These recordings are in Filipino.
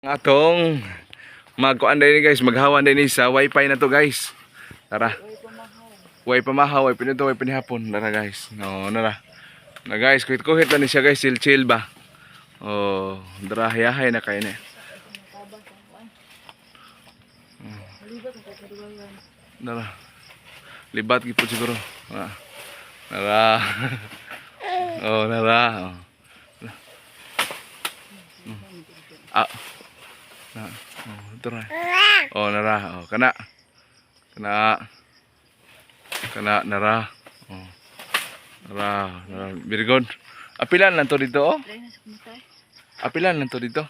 Atong magkuan din guys, maghawan din sa wifi na to guys. Tara. Way pamahaw, way pinito, way pinihapon. Tara guys. No, nara. Na guys, kuhit-kuhit na ni siya guys, chill-chill ba. Oh, dara hayahay na kayo na. Nara. Libat gipud siguro. Nara. Oh, nara. Oh. Ah. Na. Oh, tara. Oh, nara. Oh, kana. Kana. Kana nara. Oh. Nara, nara. Very good. Apilan lang to dito, oh. Apilan lang to dito.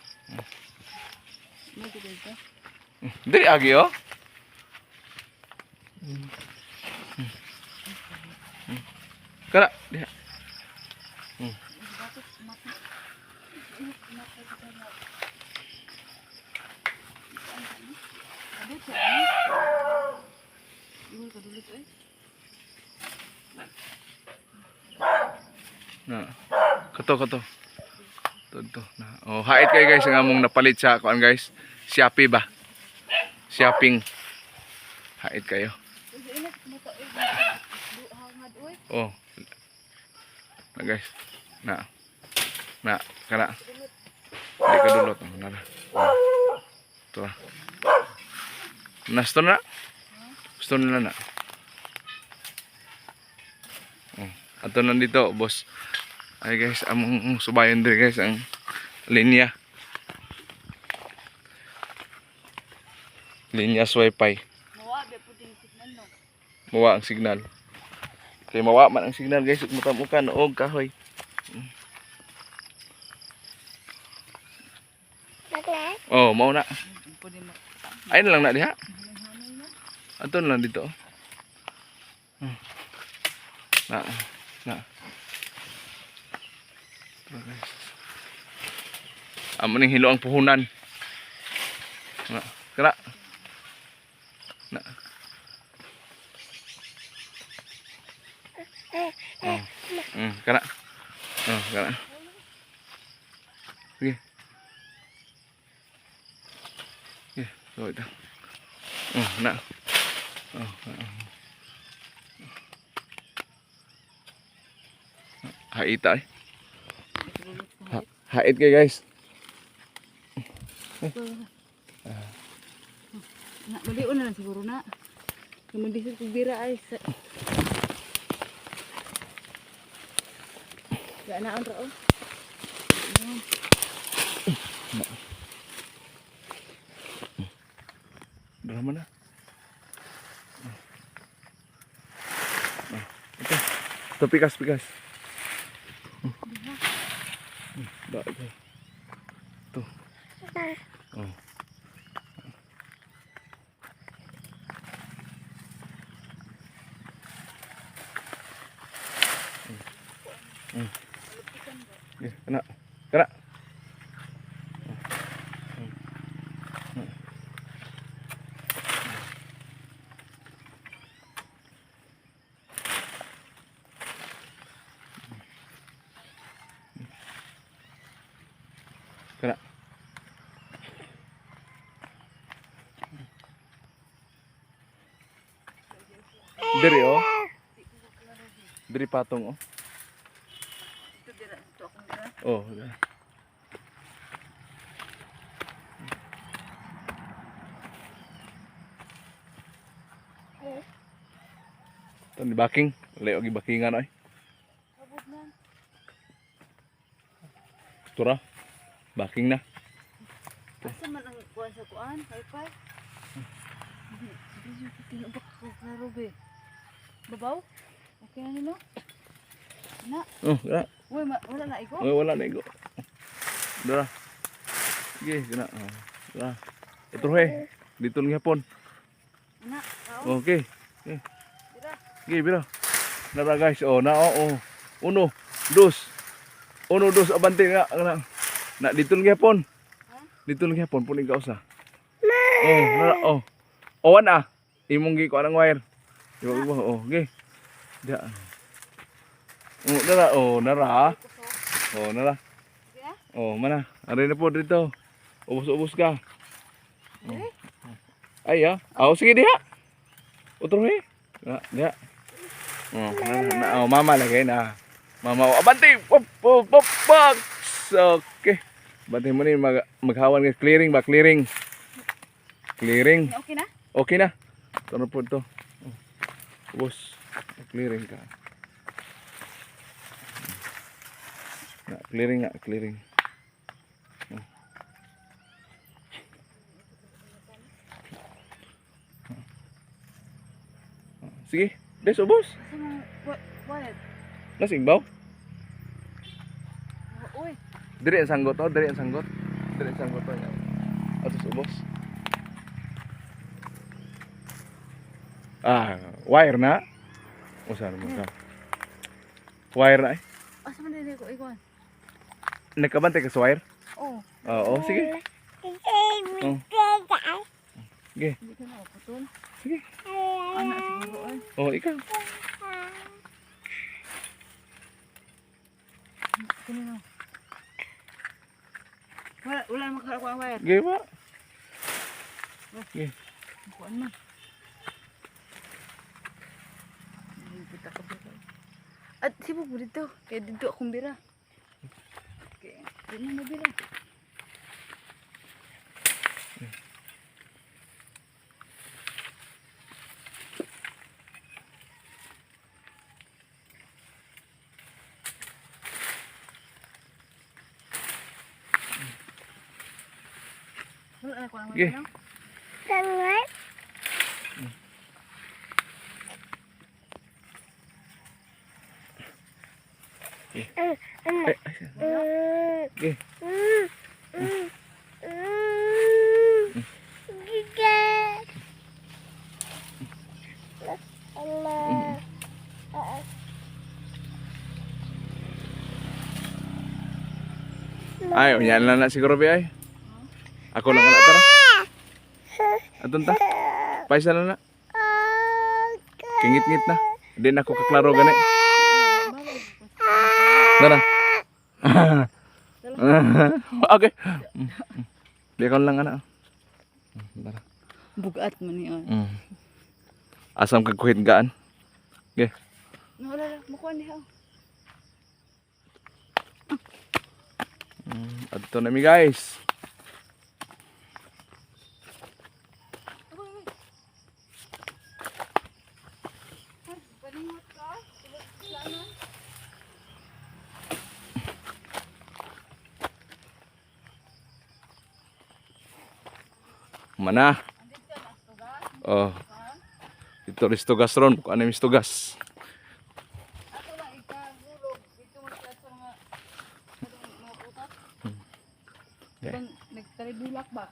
Dili agi, oh. Kana, diha. Na. Kato. Toto na. Oh, hait kayo guys ang among napalit sa kuan guys. Shopee ba? Shopping. Hait kayo. Oh. Na guys. Na. Kana. Di ka dulot na. Ito. Nasto na. Gusto nila na. Oh. Ato nandito, boss. Ay guys, among subayan din guys ang linya. Linyas wifi. Mawa ang signal. Kay mawa man ang signal guys, muka noog kahoy. Oh, mau na. Ayun lang na diha. Aton lang dito. Na. Amo ning hilo ang puhunan. Kana. Na. Kana. Kana. Sige. Rồi đó. Na. Hait ay. Hait kayo guys. Nak baliun na lang siguro na. Naman di sa bira ay sa... Gak naon ra oh. Drama na. Ito pikas. Ito. Oh. Kena. Kena. Diri oh. Diri patong oh. Ito dira, ito akong dira. Oh. Tan baking, leo gi bakingan ay. Abot na. Tura. Baking na. Asa man ang kuan sa kuan? Wifi? Hindi ko tinubak ko klaro be. Babaw? Okay na nino? Na. Oh, kena. Uy, wala na igo? Oh, wala na igo. Dara. Sige, kena. Dara. Ito he. Dito ng hapon. Na, kao. Okay. Dira. Sige, biro. Nara guys. Oh, na oh. Uno, dos. Uno, dos abante nga. Na dito ng hapon. Dito ng hapon puning kausa. Oh, nara oh. Owan ah. Imong gi ko anang wire. Di ba oh, okay. Da. Oh, nara oh, nara. Oh, nara. Sige na? Oh, mana? Ari na po dito. Ubos-ubos ka. Eh? Ay, oh, sige diha. Utro eh. Diha. Oh, mama lagi na. Mama, abante. Pop, pop, pop, box. Okay. Abante mo ni maghawan ka clearing ba, clearing. Clearing. Okay na? Okay na. Ito po ito. Ubos. Clearing ka. Clearing nga, clearing. Sige, des ubos. Sa mga, what? Lasing baw. Uy, Diri ang sanggot to, diri ang sanggot. Diri ang sanggot to. Atos ubos. Wire na. Usa mo ka. Wire na eh. asa man din ko ikuan? Nagkabantay ka sa wire? Oh, Oo, sige. Oh. Sige, hindi ka na putol. sige. Ana siguro ay. Oh, ikaw. Kanino? Wala naman ka ang wire. Sige ba? Sige. Kuan man. Kita ka ba? At sibuk mo dito. Kaya dito akong bira. Okay. Dito na bira. Wala ko ang Sige. wire. Sige. Ay, yan lang na siguro bi ay. Ako lang anak tara. Atun ta. Paisa na na. Kingit-ngit na. Di na ako kaklaro gani. Tara. Okay. Di ako lang anak. Tara. Bugat man niya. Asam kag kuhit gaan. Okay. Wala, mukuha niya. Adto na mi guys. Mana? Oh. Ito ristogas ron, kung ano yung ristogas. Ako lang ikahulog dito mo sa mga putas. Okay. Nagtalibulak ba?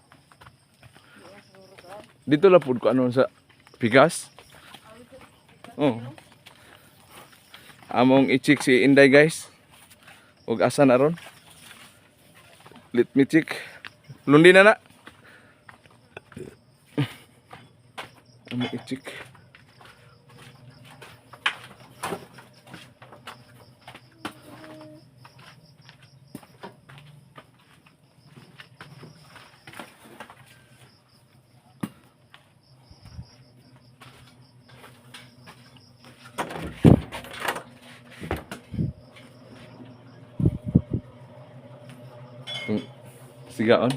Dito lang po kung ano sa pigas. Oh. Among i-check si Inday guys. Ug asa na ron? Let me check. Lundi na na. Among i-check. Sigaon.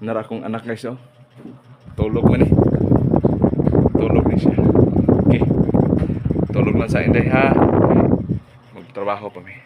Nara akong anak guys oh. Tulog man eh. Tulog ni siya. Okay. Tulog lang sa Inday ha. Magtrabaho pa mi.